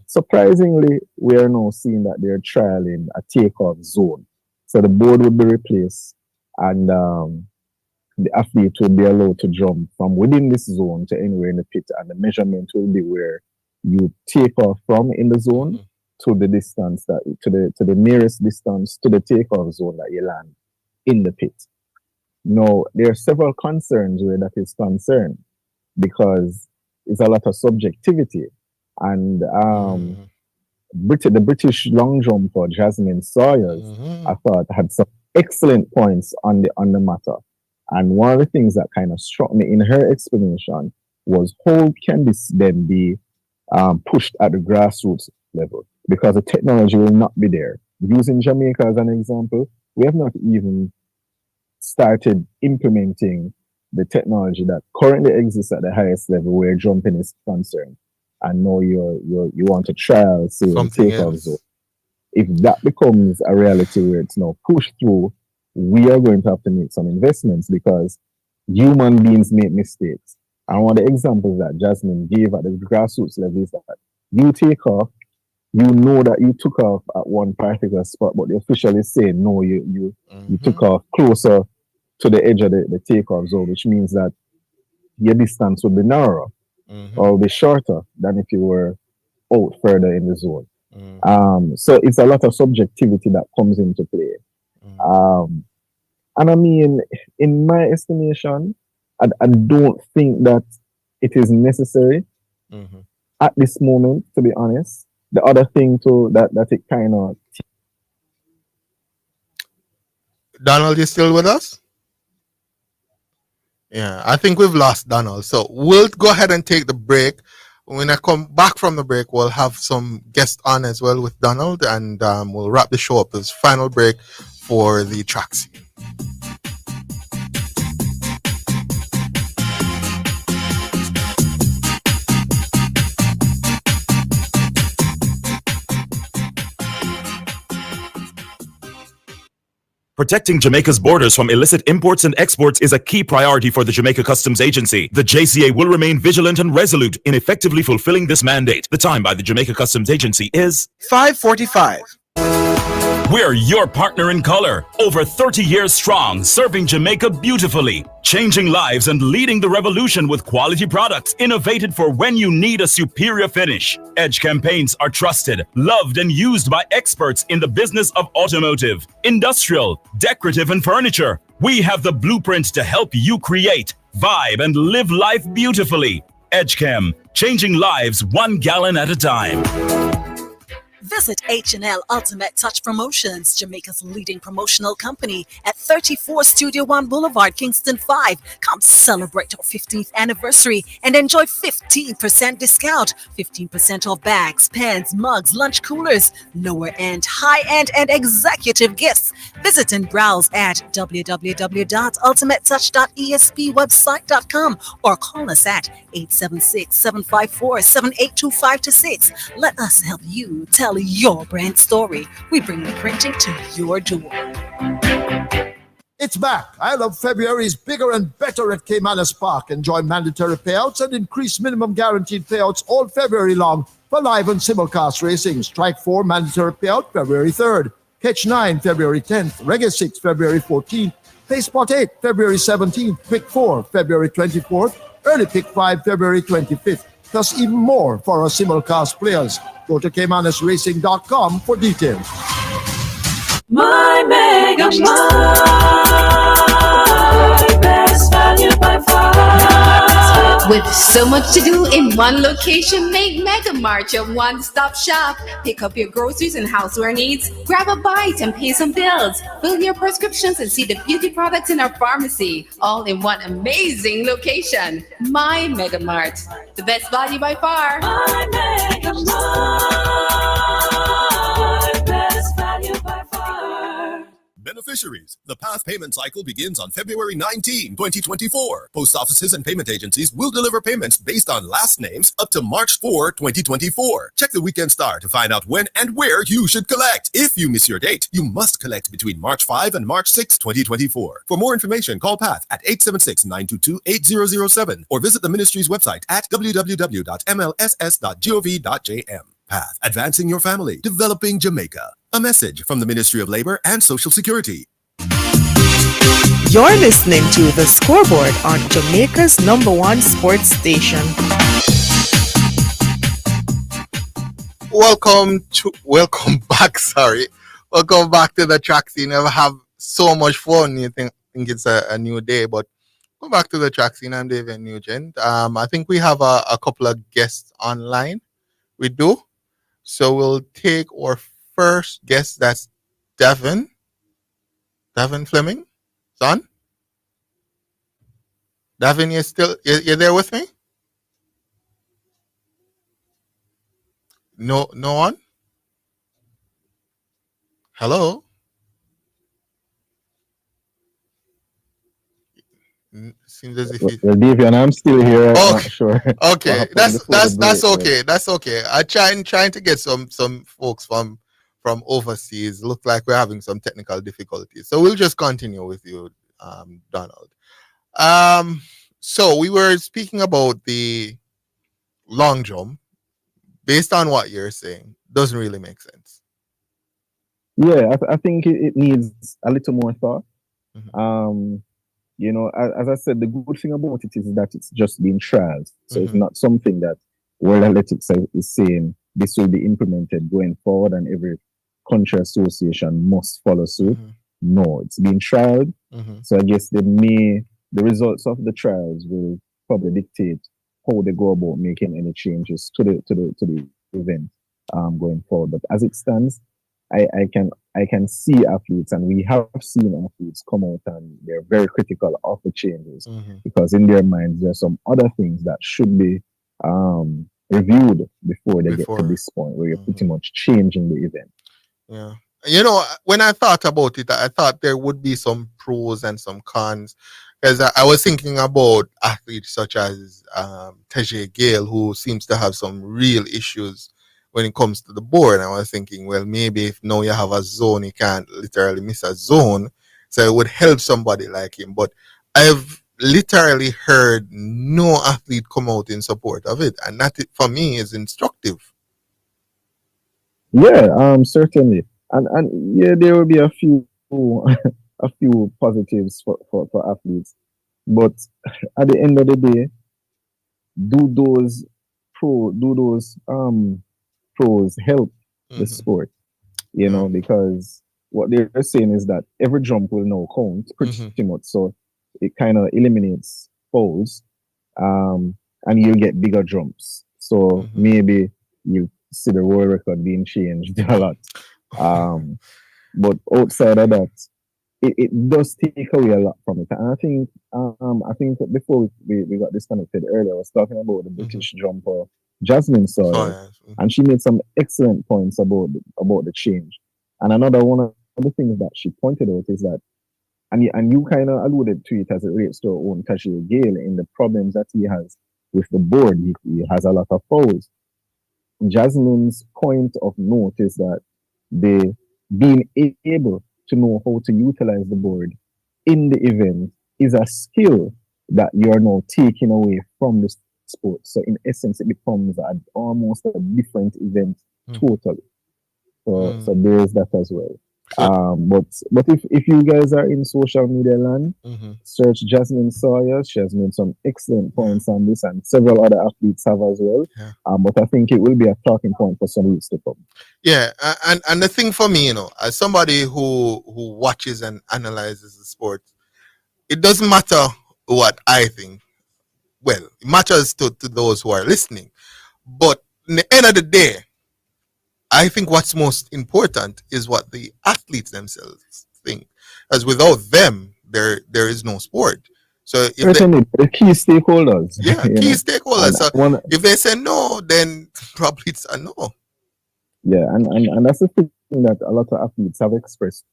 Surprisingly, we are now seeing that they're trialing a takeoff zone. So the board would be replaced, and the athlete will be allowed to jump from within this zone to anywhere in the pit, and the measurement will be where you take off from in the zone to the distance to the nearest distance to the takeoff zone that you land in the pit. Now, there are several concerns where that is concerned because it's a lot of subjectivity, and the British long jumper Jasmine Sawyers, I thought, had some excellent points on the matter. And one of the things that kind of struck me in her explanation was how can this then be pushed at the grassroots level? Because the technology will not be there. Using Jamaica as an example, we have not even started implementing the technology that currently exists at the highest level where jumping is concerned. And now you want to trial, say, takeoff zone. If that becomes a reality where it's now pushed through, we are going to have to make some investments because human beings make mistakes. And one of the examples that Jasmine gave at the grassroots level is that you take off, you know that you took off at one particular spot, but the official is saying, no, you took off closer to the edge of the takeoff zone, which means that your distance would be narrower or be shorter than if you were out further in the zone. So it's a lot of subjectivity that comes into play. And I mean, in my estimation, I don't think that it is necessary at this moment, to be honest. The other thing too, that it kind of... Donald, you still with us? Yeah, I think we've lost Donald. So we'll go ahead and take the break. When I come back from the break, we'll have some guests on as well with Donald, and we'll wrap the show up. This final break for the track scene. Protecting Jamaica's borders from illicit imports and exports is a key priority for the Jamaica Customs Agency. The JCA will remain vigilant and resolute in effectively fulfilling this mandate. The time by the Jamaica Customs Agency is 5:45. We're your partner in color. Over 30 years strong, serving Jamaica beautifully. Changing lives and leading the revolution with quality products innovated for when you need a superior finish. Edge campaigns are trusted, loved, and used by experts in the business of automotive, industrial, decorative, and furniture. We have the blueprint to help you create, vibe, and live life beautifully. EdgeChem, changing lives 1 gallon at a time. Visit H&L Ultimate Touch Promotions, Jamaica's leading promotional company at 34 Studio One Boulevard, Kingston 5. Come celebrate our 15th anniversary and enjoy 15% discount, 15% off bags, pens, mugs, lunch coolers, lower end, high end, and executive gifts. Visit and browse at www.ultimatetouch.espwebsite.com or call us at 876-754-782-526. Let us help you tell your brand story. We bring the printing to your door. It's back. I Love February is bigger and better at Caymanas Park. Enjoy mandatory payouts and increased minimum guaranteed payouts all February long for live and simulcast racing. Strike 4 mandatory payout February 3rd. Catch 9 February 10th. Reggae 6 February 14th. Pay Spot 8 February 17th. Pick 4 February 24th. Early Pick 5 February 25th. Plus even more for our simulcast players. Go to caymanasracing.com for details. My Mega Mart, best value by far. With so much to do in one location, make Mega Mart your one-stop shop. Pick up your groceries and houseware needs, grab a bite and pay some bills, fill your prescriptions and see the beauty products in our pharmacy, all in one amazing location. My Mega Mart, the best value by far. My Mega Mart, best value by far. Beneficiaries. The PATH payment cycle begins on February 19, 2024. Post offices and payment agencies will deliver payments based on last names up to March 4, 2024. Check the Weekend Star to find out when and where you should collect. If you miss your date, you must collect between March 5 and March 6, 2024. For more information, call PATH at 876-922-8007 or visit the ministry's website at www.mlss.gov.jm. PATH, advancing your family, developing Jamaica. A message from the Ministry of Labor and Social Security. You're listening to The Scoreboard on Jamaica's #1 sports station. Welcome back. Welcome back to the track scene. I have so much fun. You think it's a new day, but go back to the track scene. I'm David Nugent. I think we have a couple of guests online. We do. So we'll take our first guest. That's Devin Fleming. Son? Devin, you're there with me? No one? Hello? Seems as if Davian, I'm still here. I'm not sure. Okay, that's okay. That's okay. I trying to get some folks from overseas. Look like we're having some technical difficulties, so we'll just continue with you, Donald. So we were speaking about the long jump. Based on what you're saying, doesn't really make sense. Yeah, I think it needs a little more thought. Mm-hmm. As I said, the good thing about it is that it's just being trialed. So it's not something that World Athletics is saying this will be implemented going forward and every country association must follow suit. No, it's being trialed. So I guess the results of the trials will probably dictate how they go about making any changes to the event going forward. But as it stands, I can see athletes, and we have seen athletes come out and they're very critical of the changes because in their minds there are some other things that should be reviewed before they get to this point where you're pretty much changing the event. Yeah. When I thought about it, I thought there would be some pros and some cons, because I was thinking about athletes such as Teje Gale, who seems to have some real issues when it comes to the board. I was thinking, well, maybe if now you have a zone, you can't literally miss a zone. So it would help somebody like him. But I've literally heard no athlete come out in support of it, and that for me is instructive. Yeah, certainly, and yeah, there will be a few a few positives for athletes, but at the end of the day, do those pros help the sport? You know, because what they're saying is that every jump will now count pretty much, so it kind of eliminates fouls, and you get bigger jumps. So maybe you see the world record being changed a lot. But outside of that, it does take away a lot from it. And I think before we got disconnected earlier, I was talking about the British jumper Jasmine Sawyer, and she made some excellent points about the change. And another one of the things that she pointed out is that, and you kind of alluded to it as it relates to our own Tashiel Gale in the problems that he has with the board. He has a lot of fouls. Jasmine's point of note is that they being able to know how to utilize the board in the event is a skill that you are now taking away from the sport. So in essence, it becomes almost a different event totally. So there's that as well. But if you guys are in social media land, search Jasmine Sawyer. She has made some excellent points on this, and several other athletes have as well. But I think it will be a talking point for some weeks to come. Yeah, and the thing for me, you know, as somebody who watches and analyzes the sport, it doesn't matter what I think. Well, it matters to those who are listening. But in the end of the day, I think what's most important is what the athletes themselves think. As without them, there is no sport. So if the key stakeholders. Yeah, key stakeholders. So if they say no, then probably it's a no. Yeah, and that's the thing that a lot of athletes have expressed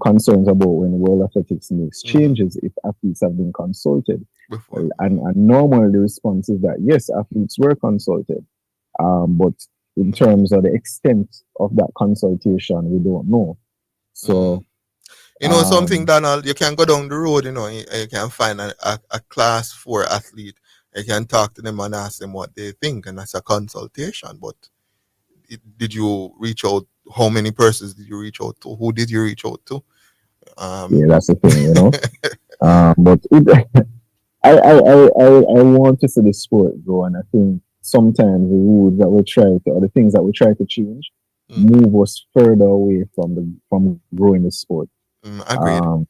concerns about when World Athletics makes changes if athletes have been consulted. And normally the response is that yes, athletes were consulted, but in terms of the extent of that consultation, we don't know. So, you know, something, Donald, you can go down the road, you know, you can find a class 4 athlete. You can talk to them and ask them what they think, and that's a consultation. But did you reach out? How many persons did you reach out to? Who did you reach out to? Yeah, that's the thing, you know. But I want to see the sport grow, and I think sometimes the rules that we try to, or the things that we try to change, move us further away from growing the sport. Agreed.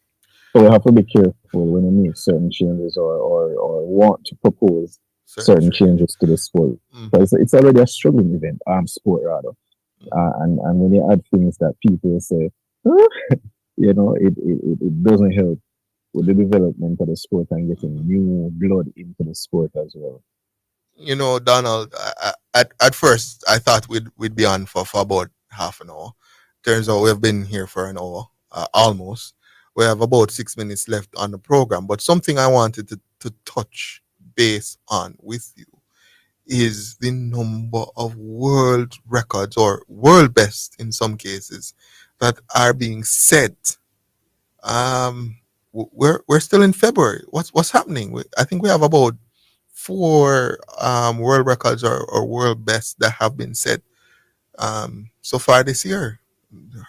So we have to be careful when we make certain changes or want to propose certain changes to the sport. Because it's already a struggling event, sport rather. And when you add things that people say, you know, it doesn't help with the development of the sport and getting new blood into the sport as well. You know, Donald, at first I thought we'd be on for about half an hour. Turns out we've been here for an hour, almost. We have about 6 minutes left on the program. But something I wanted to touch base on with you is the number of world records, or world best in some cases, that are being set. We're still in February. What's happening? I think we have about 4 world records or world bests that have been set so far this year.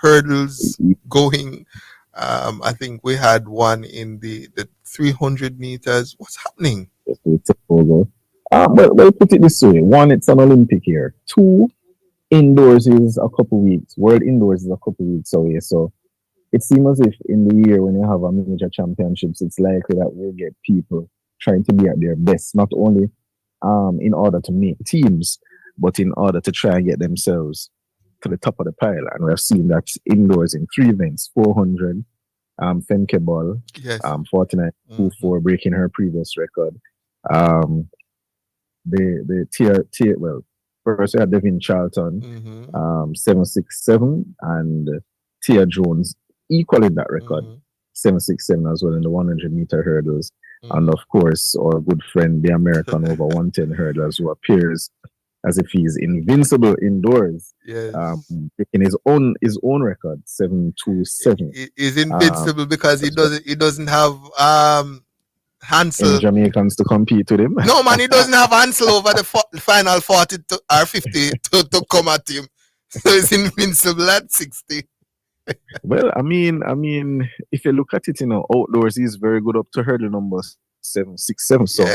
Hurdles going. I think we had one in the 300 meters. What's happening? Well, put it this way. 1, it's an Olympic year. 2, indoors is a couple weeks. World indoors is a couple weeks away. So it seems as if in the year when you have a major championships, it's likely that we'll get people trying to be at their best, not only in order to make teams, but in order to try and get themselves to the top of the pile. And we have seen that indoors in 3 events: 400, Femke Ball, 49.24, breaking her previous record. The tier, well, first we had Devin Charlton, 7.67, and Tia Jones equaling that record, 7.67 as well in the 100-meter hurdles. And of course, our good friend, the American over 110 hurdlers, who appears as if he's invincible indoors, breaking breaking his own record, 727. He's invincible because he doesn't have Hansel. Any Jamaicans to compete with him? No, man, he doesn't have Hansel over the final 40 or 50 to come at him. So he's invincible at 60. Well, I mean, if you look at it, outdoors, he's very good up to hurdle number 767. So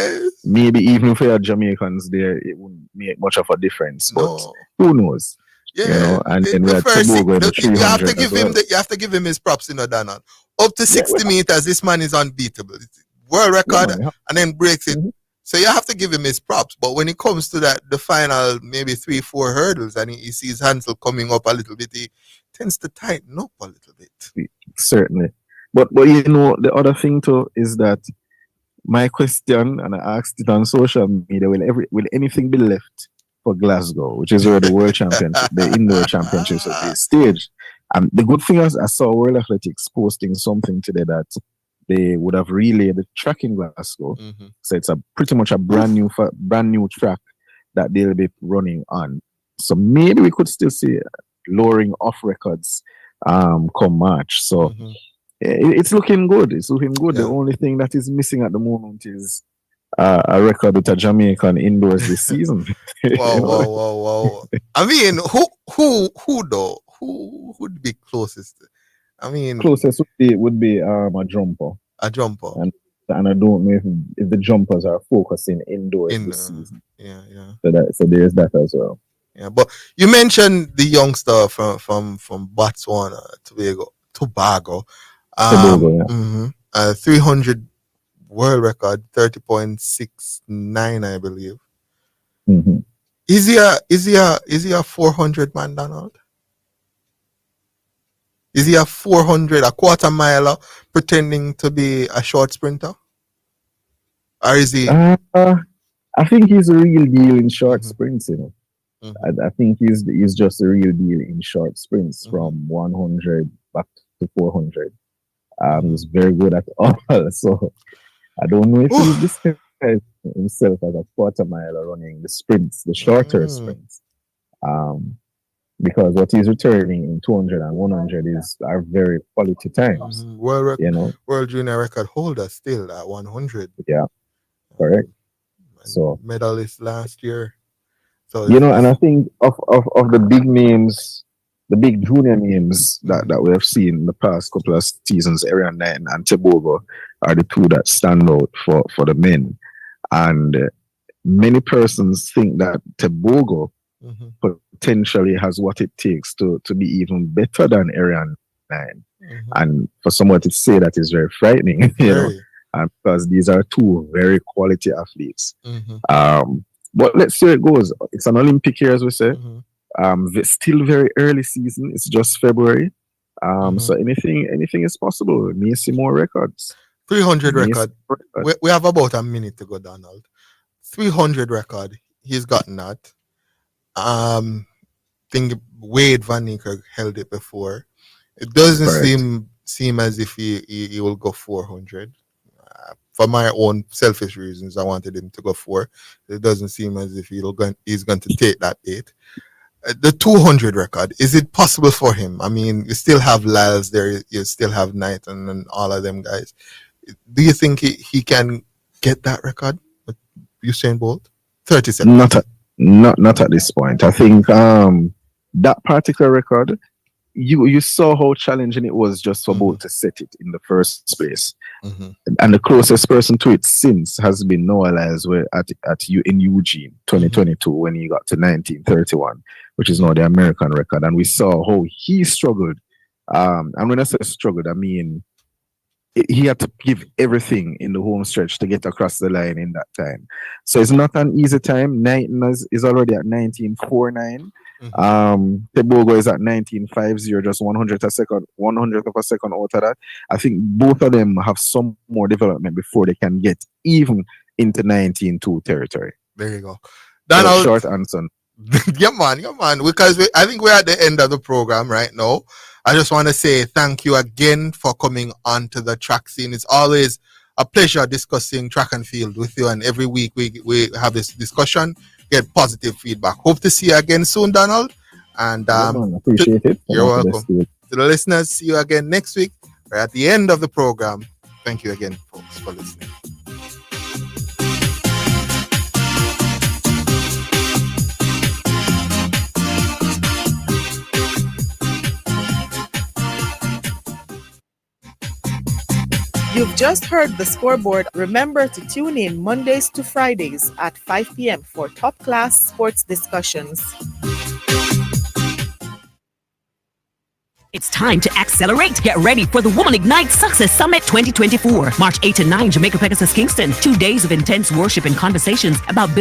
maybe even if we had Jamaicans there, it wouldn't make much of a difference. But who knows? Yeah, and then we had Tobago the 300 you have to give him his props, Donald. Up to 60 meters, this man is unbeatable. It's world record, and then breaks it. So you have to give him his props. But when it comes to the final, maybe 3-4 hurdles, and he sees Hansel coming up a little bit, he tends to tighten up a little bit. Certainly. But the other thing too is that my question, and I asked it on social media, will anything be left for Glasgow, which is where the World Championship, the indoor championships will be staged? And the good thing is I saw World Athletics posting something today that they would have relayed the track in Glasgow. So it's pretty much a brand new track that they'll be running on. So maybe we could still see lowering off records come March. So it's looking good. It's looking good. The only thing that is missing at the moment is a record with a Jamaican indoors this season. Wow. I mean, who though? Who would be closest? I mean, closest would be a jumper. A jumper. And I don't know if the jumpers are focusing indoors this season. Yeah. So there's that as well. Yeah, but you mentioned the youngster from Botswana, Tobago. 300 world record, 30.69, I believe. Is he a 400 man, Donald? Is he a 400, a quarter miler, pretending to be a short sprinter? Or is he? I think he's a real deal in short sprints, I think he's just a real deal in short sprints from 100 back to 400. He's very good at all. So I don't know if he describes himself as a quarter miler running the sprints, the shorter sprints. Because what he's returning in 200 and 100 are very quality times. World junior record holder still at 100. Yeah, correct. So medalist last year. So and I think of the big names, the big junior names that we have seen in the past couple of seasons, Area 9 and Tobago are the two that stand out for the men. And many persons think that Tobago potentially has what it takes to be even better than Area 9. And for someone to say that is very frightening, because these are two very quality athletes. But let's see how it goes. It's an Olympic year, as we say. Still very early season. It's just February. So anything is possible. We may see more records. 300 record. We have about a minute to go, Donald. 300 record. He's gotten that. Think Wade Van Niekerk held it before. It doesn't seem as if he will go 400. For my own selfish reasons, I wanted him to go 4. It doesn't seem as if he's going to take that bait. The 200 record, is it possible for him? I mean, you still have Lyles there, you still have Knight and all of them guys. Do you think he can get that record with Usain Bolt? 30 seconds. Not at this point. I think that particular record, you saw how challenging it was just for Bolt to set it in the first place. And the closest person to it since has been Noah Lyles in Eugene 2022 when he got to 1931, which is now the American record. And we saw how he struggled. And when I say struggled, I mean he had to give everything in the home stretch to get across the line in that time. So it's not an easy time. Knighton is already at 1949. Tobago is at 1950, just 100th of a second out of that. I think both of them have some more development before they can get even into 19-2 territory. There you go. Donald, short answer. Yeah, man. Because I think we're at the end of the program right now. I just want to say thank you again for coming on to the track scene. It's always a pleasure discussing track and field with you, and every week we have this discussion, get positive feedback. Hope to see you again soon, Donald. And appreciate it. You're welcome. To the listeners, see you again next week. We're at the end of the program. Thank you again, folks, for listening. You've just heard the scoreboard. Remember to tune in Mondays to Fridays at 5 p.m. for top class sports discussions. It's time to accelerate. Get ready for the Woman Ignite Success Summit 2024. March 8 and 9, Jamaica, Pegasus, Kingston. 2 days of intense worship and conversations about